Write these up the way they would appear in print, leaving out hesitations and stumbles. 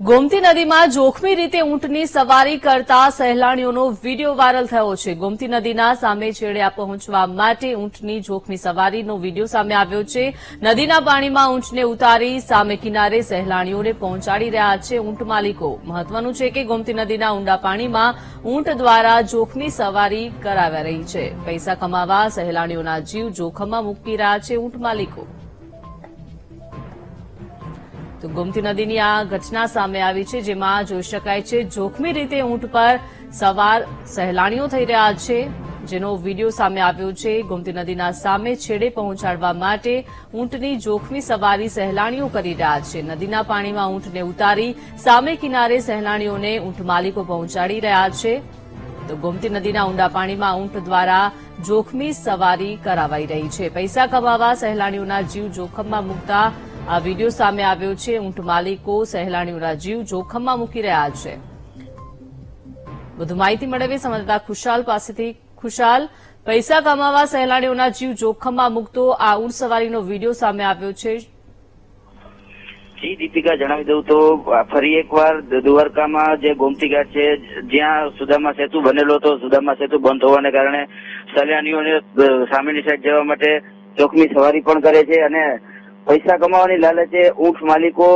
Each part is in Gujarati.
ગોમતી નદીમાં જોખમી રીતે ઊંટની સવારી કરતા સહેલાણીઓનો વીડિયો વાયરલ થયો છે। ગોમતી નદીના સામે છેડે પહોંચવા માટે ઊંટની જોખમી સવારીનો વીડિયો સામે આવ્યો છે। નદીના પાણીમાં ઊંટને ઉતારી સામે કિનારે સહેલાણીઓને પહોંચાડી રહ્યા છે ઊંટ માલિકો। મહત્વનું છે કે ગોમતી નદીના ઊંડા પાણીમાં ઊંટ દ્વારા જોખમી સવારી કરાવી રહી છે। પૈસા કમાવા સહેલાણીઓના જીવ જોખમમાં મૂકી રહ્યા છે ઊંટ માલિકો। તો ગોમતી નદીની આ ઘટના સામે આવી છે, જેમાં જોઈ શકાય છે જોખમી રીતે ઊંટ પર સવાર સહેલાણીઓ થઈ રહ્યા છે, જેનો વીડિયો સામે આવ્યો છે। ગોમતી નદીના સામે છેડે પહોંચાડવા માટે ઊંટની જોખમી સવારી સહેલાણીઓ કરી રહ્યા છે। નદીના પાણીમાં ઊંટને ઉતારી સામે કિનારે સહેલાણીઓને ઊંટ માલિકો પહોંચાડી રહ્યા છે। તો ગોમતી નદીના ઊંડા પાણીમાં ઊંટ દ્વારા જોખમી સવારી કરાવાઈ રહી છે। પૈસા કમાવા સહેલાણીઓના જીવ જોખમમાં મૂકતા આ વીડિયો સામે આવ્યો છે। ઊંટ માલિકો સહેલાણીઓના જીવ જોખમમાં મૂકી રહ્યા છે। વધુ માહિતી મેળવીએ સંવાદદાતા ખુશાલ પાસેથી। ખુશાલ, પૈસા કમાવા સહેલાણીઓના જીવ જોખમમાં મૂકતો આ ઊંટ સવારીનો વીડિયો સામે આવ્યો છે। જી દીપિકા, જણાવી દઉં તો ફરી એકવાર દ્વારકામાં જે ગોમતી ઘાટ છે, જ્યાં સુદામા સેતુ બનેલો હતો, સુદામા સેતુ બંધ હોવાને કારણે સહેલાણીઓને સામેની સાઈડ જવા માટે જોખમી સવારી પણ કરે છે અને પૈસા કમાવાની લાલચે ઊંટ માલિકો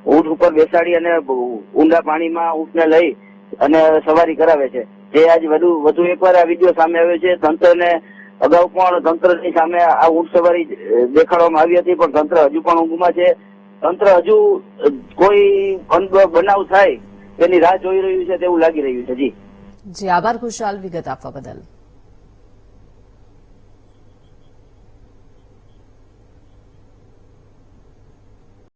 ઊંટ ઉપર બેસાડી અને ઊંડા પાણીમાં ઊંટને લઈ અને સવારી કરાવે છે। જે આજ વધુ એકવાર આ વિડીયો સામે આવ્યો છે। તંત્રને અગાઉ પણ તંત્રની સામે આ ઊંટ સવારી દેખાડવામાં આવી હતી, પણ તંત્ર હજુ પણ ઊંઘમાં છે। તંત્ર હજુ કોઈ બનાવ થાય તેની રાહ જોઈ રહ્યું છે તેવું લાગી રહ્યું છે। જી આભાર ખુશાલ, વિગત આપવા બદલ।